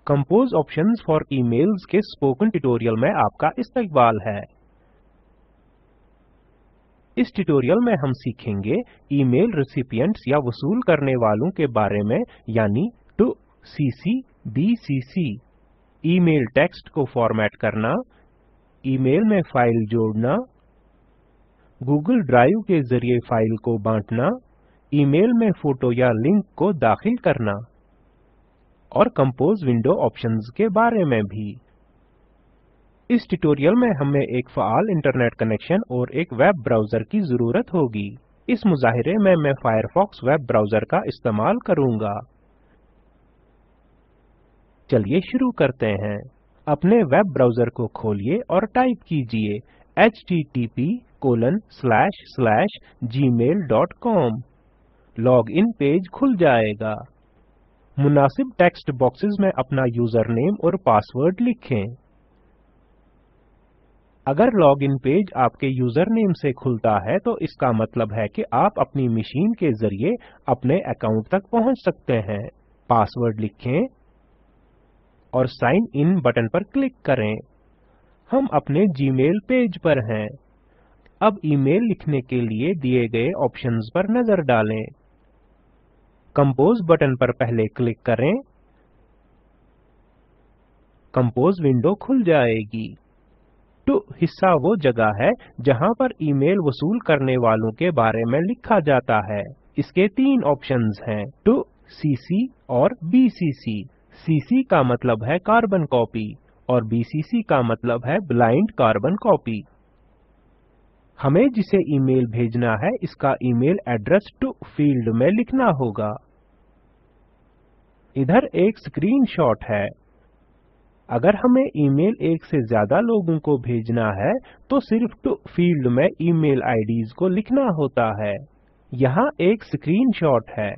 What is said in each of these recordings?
Compose options for emails के spoken tutorial में आपका इस्तकबाल है। इस ट्यूटोरियल में हम सीखेंगे ईमेल रेसिपिएंट्स या वसूल करने वालों के बारे में, यानी to CC BCC, email text को फॉर्मेट करना, ईमेल में फाइल जोड़ना, गूगल ड्राइव के जरिए फाइल को बांटना, ईमेल में फोटो या लिंक को दाखिल करना और कंपोज विंडो ऑप्शंस के बारे में भी। इस ट्यूटोरियल में हमें एक फ़ाल इंटरनेट कनेक्शन और एक वेब ब्राउज़र की ज़रूरत होगी। इस मुज़ाहिरे में मैं फायरफॉक्स वेब ब्राउज़र का इस्तेमाल करूँगा। चलिए शुरू करते हैं। अपने वेब ब्राउज़र को खोलिए और टाइप कीजिए http://gmail.com। लॉगिन पेज खुल जाएगा। मुनासिब टेक्स्ट बॉक्सेस में अपना यूजर नेम और पासवर्ड लिखें। अगर लॉगिन पेज आपके यूजर नेम से खुलता है तो इसका मतलब है कि आप अपनी मशीन के जरिए अपने अकाउंट तक पहुंच सकते हैं। पासवर्ड लिखें और साइन इन बटन पर क्लिक करें। हम अपने जीमेल पेज पर हैं। अब ईमेल लिखने के लिए दिए गए ऑप्शंस पर नजर डालें। कंपोज बटन पर पहले क्लिक करें। कंपोज विंडो खुल जाएगी। टू हिस्सा वो जगह है जहां पर ईमेल वसूल करने वालों के बारे में लिखा जाता है। इसके तीन ऑप्शंस हैं, टू सीसी और बीसीसी। सीसी का मतलब है कार्बन कॉपी और बीसीसी का मतलब है ब्लाइंड कार्बन कॉपी। हमें जिसे ईमेल भेजना है इसका ईमेल एड्रेस टू फील्ड में लिखना होगा। इधर एक स्क्रीनशॉट है। अगर हमें ईमेल एक से ज्यादा लोगों को भेजना है तो सिर्फ टू फील्ड में ईमेल आईडीज को लिखना होता है। यहाँ एक स्क्रीनशॉट है।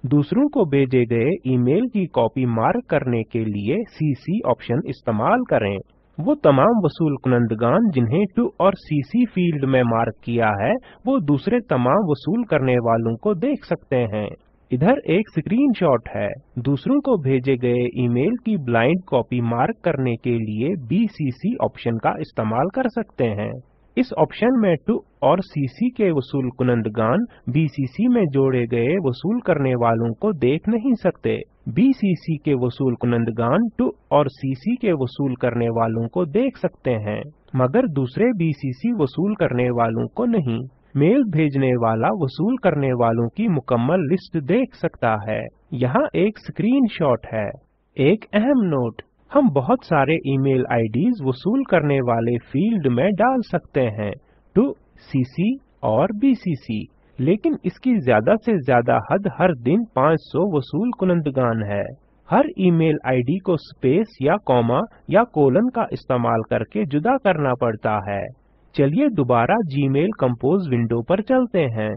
दूसरों को भेजे गए ईमेल की कॉपी मार्क करने के लिए सीसी ऑप्शन इस्तेमाल करें। वो तमाम वसूल कुनंदगान जिन्हें टू और सीसी फील्ड में मार्क किया है वो दूसरे तमाम वसूल करने वालों को देख सकते हैं। इधर एक स्क्रीनशॉट है। दूसरों को भेजे गए ईमेल की ब्लाइंड कॉपी मार्क करने के लिए बीसीसी ऑप्शन का इस्तेमाल कर सकते हैं। इस ऑप्शन में टू और सीसी के वसूल कुनंदगान बीसीसी में जोड़े गए वसूल करने वालों को देख नहीं सकते। बीसीसी के वसूल कुनंदगान टू और सीसी के वसूल करने वालों को देख सकते हैं, मगर दूसरे बीसीसी वसूल करने वालों को नहीं। मेल भेजने वाला वसूल करने वालों की मुकम्मल लिस्ट देख सकता है। यहाँ एक स्क्रीनशॉट है। एक अहम नोट, हम बहुत सारे ईमेल आईडीज वसूल करने वाले फील्ड में डाल सकते हैं, टू सीसी और बीसीसी, लेकिन इसकी ज्यादा से ज्यादा हद हर दिन 500 वसूल कुनंदगान है। हर ईमेल आईडी को स्पेस या कॉमा या कोलन का इस्तेमाल करके जुदा करना पड़ता है। चलिए दोबारा जीमेल कंपोज विंडो पर चलते हैं।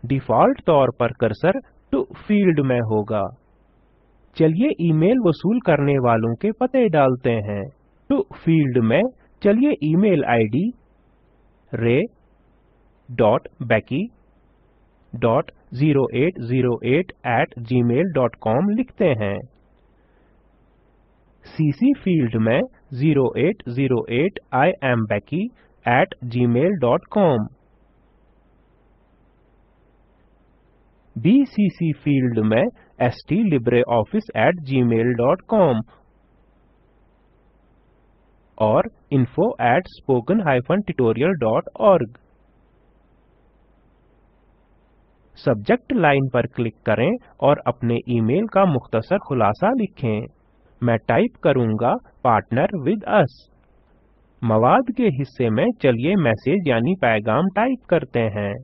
डिफॉल्ट तौर पर कर्सर टू फील्ड में होगा। चलिए ईमेल वसूल करने वालों के पते डालते हैं। टू फील्ड में चलिए ईमेल आईडी ray.becky.0808@gmail.com लिखते हैं। सीसी फील्ड में 0808 I am Becky@gmail.com। BCC field में stlibreoffice@gmail.com और info@spoken-tutorial.org। सब्जेक्ट लाइन पर क्लिक करें और अपने ईमेल का मुख्तसर खुलासा लिखें। मैं टाइप करूंगा पार्टनर विद अस। मवाद के हिस्से में चलिए मैसेज यानी पैगाम टाइप करते हैं।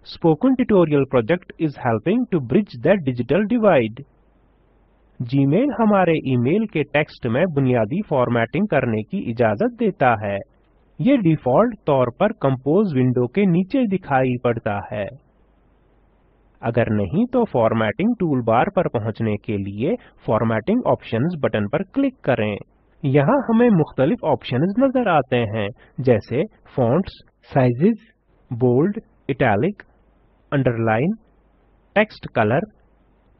Spoken tutorial project is helping to bridge the digital divide. Gmail हमारे ईमेल के टेक्स्ट में बुनियादी फॉर्मेटिंग करने की इजाजत देता है। ये डिफॉल्ट तौर पर कंपोज विंडो के नीचे दिखाई पड़ता है। अगर नहीं तो फॉर्मेटिंग टूल बार पर पहुंचने के लिए फॉर्मेटिंग ऑप्शंस बटन पर क्लिक करें। यहाँ हमें मुख्तलिफ ऑप्शंस नजर आते हैं, जैसे fonts, sizes, bold, italic, underline, text colour,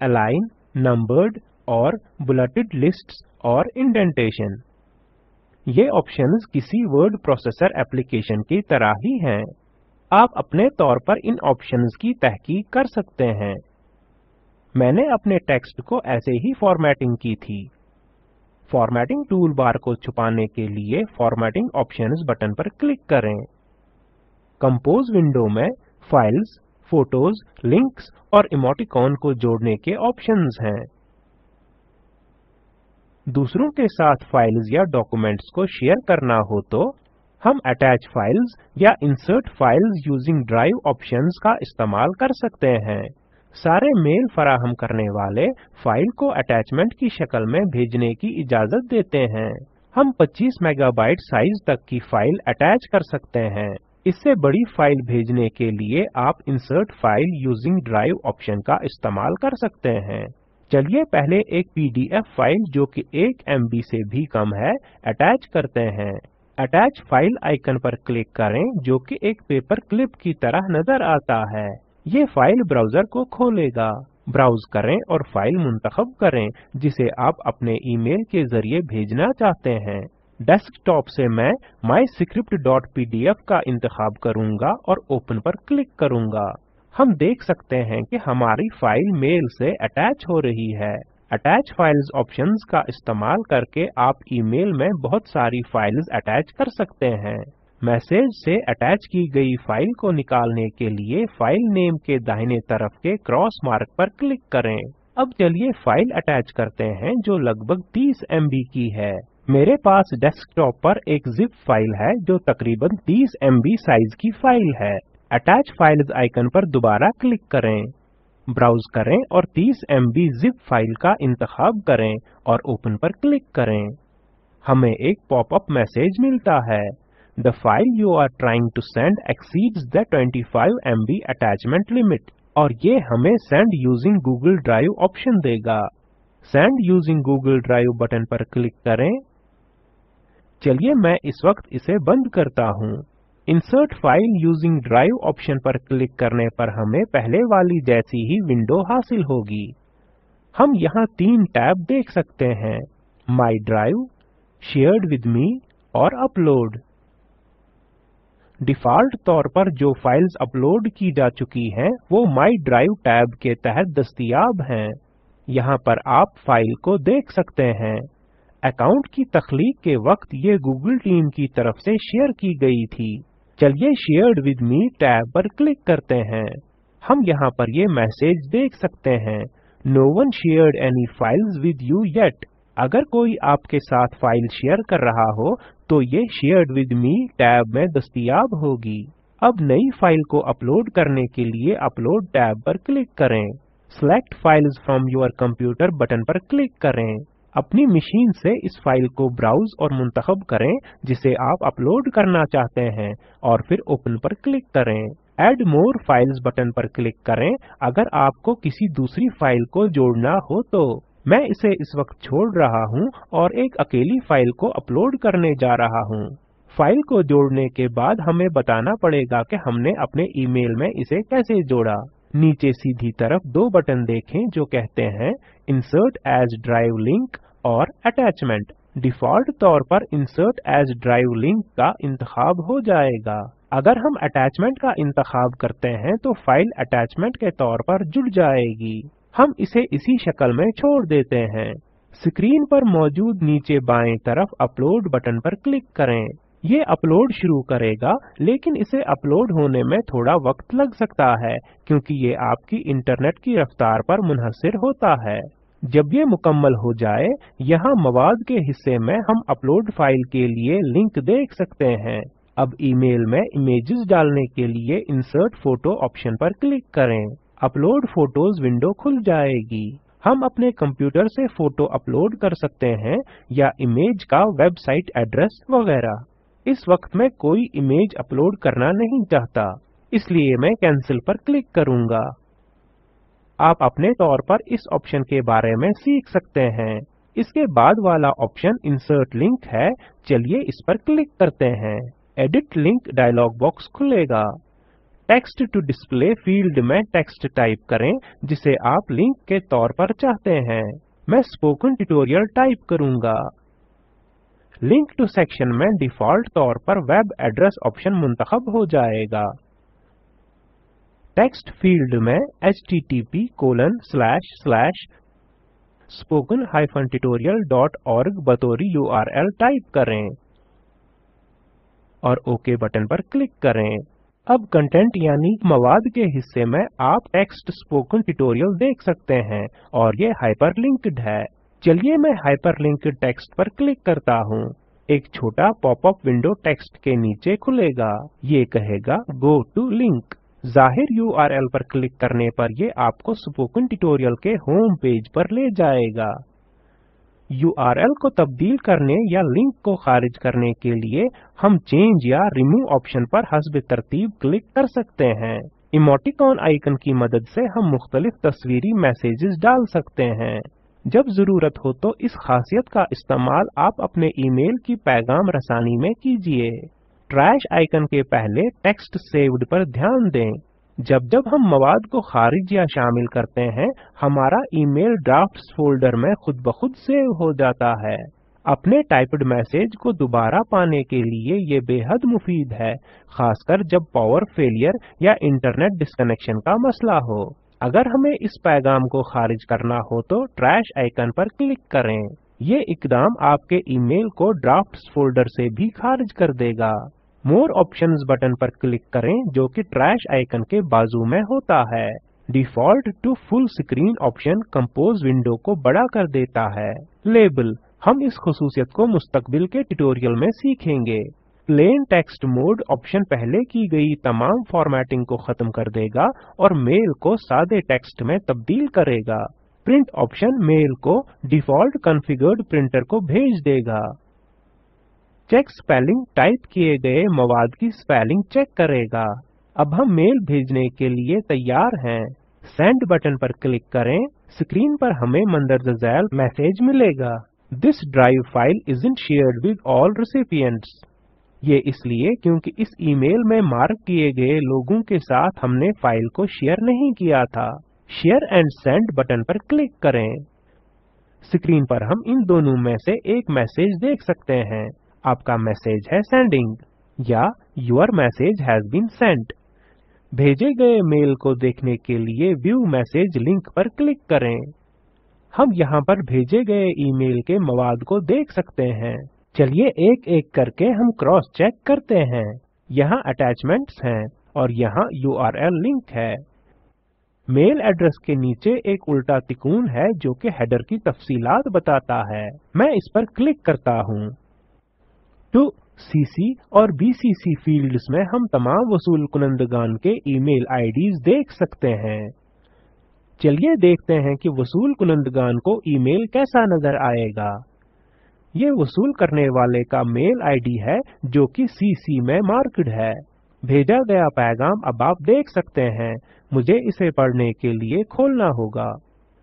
align, numbered, और बुलेटेड लिस्ट्स और इंडेंटेशन। ये ऑप्शंस किसी वर्ड प्रोसेसर एप्लीकेशन की तरह ही हैं। आप अपने तौर पर इन ऑप्शंस की तहकीक कर सकते हैं। मैंने अपने टेक्स्ट को ऐसे ही फॉर्मेटिंग की थी। फॉर्मेटिंग टूल बार को छुपाने के लिए फॉर्मेटिंग ऑप्शंस बटन पर क्लिक करें। कंपोज विंडो में फाइल्स, फोटोज, लिंक्स और इमोटिकॉन को जोड़ने के ऑप्शंस हैं। दूसरों के साथ फाइल्स या डॉक्यूमेंट्स को शेयर करना हो तो हम अटैच फाइल्स या insert files using drive options का इस्तेमाल कर सकते हैं। सारे मेल फराहम करने वाले फाइल को अटैचमेंट की शक्ल में भेजने की इजाजत देते हैं। हम 25 मेगाबाइट साइज तक की फाइल अटैच कर सकते हैं। इससे बड़ी फाइल भेजने के लिए आप insert file using drive option का इस्तेमाल कर सकते हैं। चलिए पहले एक पीडीएफ फाइल जो कि 1 MB से भी कम है अटैच करते हैं। अटैच फाइल आइकन पर क्लिक करें जो कि एक पेपर क्लिप की तरह नजर आता है। ये फाइल ब्राउजर को खोलेगा। ब्राउज करें और फाइल मुंतखब करें जिसे आप अपने ईमेल के जरिए भेजना चाहते हैं। डेस्कटॉप से मैं myscript.pdf का इंतखाब करूंगा और ओपन पर क्लिक करूंगा। हम देख सकते हैं कि हमारी फाइल मेल से अटैच हो रही है। अटैच फाइल्स ऑप्शंस का इस्तेमाल करके आप ईमेल में बहुत सारी फाइल्स अटैच कर सकते हैं। मैसेज से अटैच की गई फाइल को निकालने के लिए फाइल नेम के दाहिने तरफ के क्रॉस मार्क पर क्लिक करें। अब चलिए फाइल अटैच करते हैं जो लगभग 30 MB की है। मेरे पास डेस्कटॉप पर एक जिप फाइल है जो तकरीबन 30 MB साइज की फाइल है। अटैच फाइल्स आइकन पर दोबारा क्लिक करें, ब्राउज करें और 30 MB जिप फाइल का इंतखाब करें और ओपन पर क्लिक करें। हमें एक पॉपअप मैसेज मिलता है, The file you are trying to send exceeds the 25 MB attachment limit, और ये हमें Send using Google Drive option देगा। Send using Google Drive button पर क्लिक करें। चलिए मैं इस वक्त इसे बंद करता हूँ। Insert File Using Drive option पर क्लिक करने पर हमें पहले वाली जैसी ही विंडो हासिल होगी। हम यहाँ 3 टैब देख सकते हैं, My Drive, Shared with Me और Upload। डिफ़ॉल्ट तौर पर जो फाइल्स अपलोड की जा चुकी हैं वो माई ड्राइव टैब के तहत दस्तयाब हैं। यहाँ पर आप फाइल को देख सकते हैं। अकाउंट की तख्लीक के वक्त ये गूगल टीम की तरफ से शेयर की गई थी। चलिए शेयर्ड विद मी टैब पर क्लिक करते हैं। हम यहाँ पर ये मैसेज देख सकते हैं, no one shared any files with you yet. अगर कोई आपके साथ फाइल शेयर कर रहा हो तो ये शेयर्ड विद मी टैब में दस्तयाब होगी। अब नई फाइल को अपलोड करने के लिए अपलोड टैब पर क्लिक करें। Select files from your computer button पर क्लिक करें। अपनी मशीन से इस फाइल को ब्राउज और मुंतखब करें जिसे आप अपलोड करना चाहते हैं और फिर ओपन पर क्लिक करें। ऐड मोर फाइल्स बटन पर क्लिक करें अगर आपको किसी दूसरी फाइल को जोड़ना हो तो। मैं इसे इस वक्त छोड़ रहा हूं और एक अकेली फाइल को अपलोड करने जा रहा हूं। फाइल को जोड़ने के बाद हमें बताना पड़ेगा कि हमने अपने ईमेल में इसे कैसे जोड़ा। नीचे सीधी तरफ 2 बटन देखें जो कहते हैं इंसर्ट एज ड्राइव लिंक और अटैचमेंट। डिफॉल्ट तौर पर इंसर्ट एज ड्राइव लिंक का इंतखाब हो जाएगा। अगर हम अटैचमेंट का इंतखाब करते हैं तो फाइल अटैचमेंट के तौर पर जुड़ जाएगी। हम इसे इसी शक्ल में छोड़ देते हैं। स्क्रीन पर मौजूद नीचे बाएं तरफ अपलोड बटन पर क्लिक करें। ये अपलोड शुरू करेगा लेकिन इसे अपलोड होने में थोड़ा वक्त लग सकता है क्योंकि ये आपकी इंटरनेट की रफ्तार पर मुनहसिर होता है। जब ये मुकम्मल हो जाए, यहाँ मवाद के हिस्से में हम अपलोड फाइल के लिए लिंक देख सकते हैं। अब ईमेल में इमेजेस डालने के लिए इंसर्ट फोटो ऑप्शन पर क्लिक करें। अपलोड फोटोज विंडो खुल जाएगी। हम अपने कंप्यूटर से फोटो अपलोड कर सकते हैं या इमेज का वेबसाइट एड्रेस वगैरह। इस वक्त मैं कोई इमेज अपलोड करना नहीं चाहता, इसलिए मैं कैंसिल पर क्लिक करूंगा। आप अपने तौर पर इस ऑप्शन के बारे में सीख सकते हैं। इसके बाद वाला ऑप्शन इंसर्ट लिंक है। चलिए इस पर क्लिक करते हैं। एडिट लिंक डायलॉग बॉक्स खुलेगा। टेक्स्ट टू डिस्प्ले फील्ड में टेक्स्ट टाइप करें जिसे आप लिंक के तौर पर चाहते हैं। मैं स्पोकन ट्यूटोरियल टाइप करूंगा। लिंक टू सेक्शन में डिफॉल्ट तौर पर वेब एड्रेस ऑप्शन मुंतखब हो जाएगा। टेक्स्ट फील्ड में http://spoken-tutorial.org बतौर URL टाइप करें और ओके बटन पर क्लिक करें। अब कंटेंट यानी मवाद के हिस्से में आप टेक्स्ट स्पोकन ट्यूटोरियल देख सकते हैं और ये हाइपरलिंक्ड है। चलिए मैं हाइपरलिंक्ड टेक्स्ट पर क्लिक करता हूँ। एक छोटा पॉपअप विंडो टेक्स्ट के नीचे खुलेगा। ये कहेगा गो टू लिंक। जाहिर URL पर क्लिक करने पर ये आपको स्पोकन ट्यूटोरियल के होम पेज पर ले जाएगा। URL को तब्दील करने या लिंक को खारिज करने के लिए हम चेंज या रिमूव ऑप्शन पर हस्ब तरतीब क्लिक कर सकते हैं। इमोटिकॉन आइकन की मदद से हम मुख्तलिफ तस्वीरी मैसेजेस डाल सकते हैं। जब जरूरत हो तो इस खासियत का इस्तेमाल आप अपने ईमेल की पैगाम रसानी में कीजिए। ट्रैश आइकन के पहले टेक्स्ट सेव्ड पर ध्यान दें। जब जब हम मवाद को खारिज या शामिल करते हैं, हमारा ईमेल ड्राफ्ट्स फोल्डर में खुद ब खुद सेव हो जाता है। अपने टाइप्ड मैसेज को दोबारा पाने के लिए ये बेहद मुफीद है, खासकर जब पावर फेलियर या इंटरनेट डिस्कनेक्शन का मसला हो। अगर हमें इस पैगाम को खारिज करना हो तो ट्रैश आइकन पर क्लिक करें। ये इकदाम आपके ईमेल को ड्राफ्ट्स फोल्डर से भी खारिज कर देगा। मोर ऑप्शंस बटन पर क्लिक करें जो कि ट्रैश आइकन के बाजू में होता है। Default to full screen option compose window को बड़ा कर देता है। लेबल, हम इस खुसूसियत को मुस्तकबिल के ट्यूटोरियल में सीखेंगे। प्लेन टेक्स्ट मोड ऑप्शन पहले की गई तमाम फॉर्मेटिंग को खत्म कर देगा और मेल को सादे टेक्स्ट में तब्दील करेगा। प्रिंट ऑप्शन मेल को डिफॉल्ट कॉन्फ़िगर्ड प्रिंटर को भेज देगा। चेक स्पेलिंग टाइप किए गए मवाद की स्पेलिंग चेक करेगा। अब हम मेल भेजने के लिए तैयार हैं। सेंड बटन पर क्लिक करें। स्क्रीन पर हमें मंदरजा झैल मैसेज मिलेगा। This drive file isn't shared with all recipients. ये इसलिए क्योंकि इस ईमेल में मार्क किए गए लोगों के साथ हमने फाइल को शेयर नहीं किया था। शेयर एंड सेंड बटन पर क्लिक करें। स्क्रीन पर हम इन दोनों में से एक मैसेज देख सकते हैं। आपका मैसेज है सेंडिंग या your message has been sent. भेजे गए मेल को देखने के लिए व्यू मैसेज लिंक पर क्लिक करें। हम यहाँ पर भेजे गए ईमेल के मवाद को देख सकते हैं। चलिए एक एक करके हम क्रॉस चेक करते हैं। यहाँ अटैचमेंट्स हैं और यहाँ URL लिंक है। मेल एड्रेस के नीचे एक उल्टा तिकोन है जो कि हेडर की तफसीलात बताता है। मैं इस पर क्लिक करता हूँ। टू CC और BCC फील्ड्स में हम तमाम वसूल कुनंदगान के ईमेल आईडीज देख सकते हैं। चलिए देखते हैं कि वसूल कुनंदगान को ईमेल कैसा नजर आएगा। ये वसूल करने वाले का मेल आईडी है जो कि CC में मार्क्ड है। भेजा गया पैगाम अब आप देख सकते हैं। मुझे इसे पढ़ने के लिए खोलना होगा।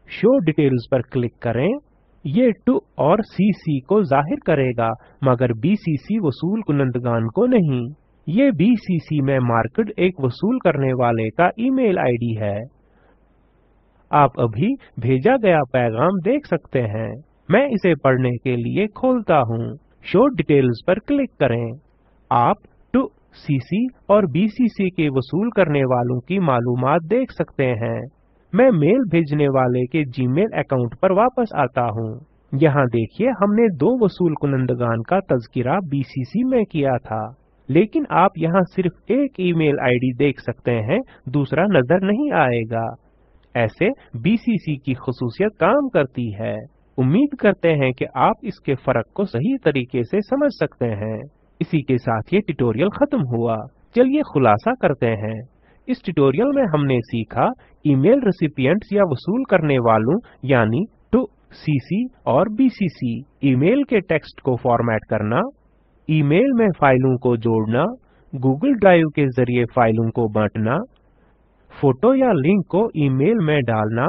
शो डिटेल्स पर क्लिक करें। ये टू और CC को जाहिर करेगा मगर BCC वसूल कुनंदगान को नहीं। ये BCC में मार्क्ड एक वसूल करने वाले का ईमेल आईडी है। आप अभी भेजा गया पैगाम देख सकते हैं। मैं इसे पढ़ने के लिए खोलता हूँ। शो डिटेल्स पर क्लिक करें। आप टू CC और BCC के वसूल करने वालों की मालूमात देख सकते हैं। मैं मेल भेजने वाले के जीमेल अकाउंट पर वापस आता हूँ। यहाँ देखिए हमने दो वसूल कुनंदगान का तज़किरा BCC में किया था, लेकिन आप यहाँ सिर्फ एक ईमेल आईडी देख सकते हैं, दूसरा नजर नहीं आएगा। ऐसे BCC की खुसूसियत काम करती है। उम्मीद करते हैं कि आप इसके फर्क को सही तरीके से समझ सकते हैं। इसी के साथ ये ट्यूटोरियल खत्म हुआ। चलिए खुलासा करते हैं। इस ट्यूटोरियल में हमने सीखा ईमेल रेसिपिएंट्स या वसूल करने वालों यानी टू CC और BCC, ईमेल के टेक्स्ट को फॉर्मेट करना, ईमेल में फाइलों को जोड़ना, गूगल ड्राइव के जरिए फाइलों को बांटना, फोटो या लिंक को ईमेल में डालना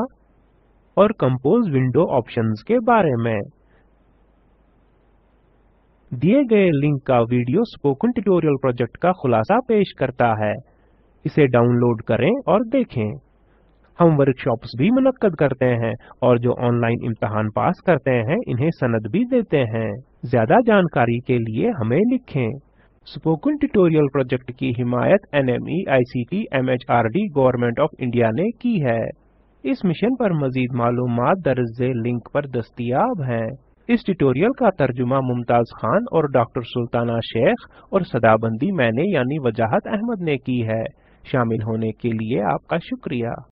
और कंपोज विंडो ऑप्शंस के बारे में। दिए गए लिंक का वीडियो स्पोकन ट्यूटोरियल प्रोजेक्ट का खुलासा पेश करता है। इसे डाउनलोड करें और देखें। हम वर्कशॉप्स भी मुनक्कद करते हैं और जो ऑनलाइन इम्तिहान पास करते हैं इन्हें सनद भी देते हैं। ज्यादा जानकारी के लिए हमें लिखें। स्पोकन ट्यूटोरियल प्रोजेक्ट की हिमायत NMEICT MHRD government of India ने की है। इस मिशन पर मजीद मालूमात दर्ज झेल लिंक पर दस्तयाब हैं। इस ट्यूटोरियल का तर्जुमा मुमताज खान और डॉक्टर सुल्ताना शेख और सदाबंदी मैंने यानी वजाहत अहमद ने की है। शामिल होने के लिए आपका शुक्रिया।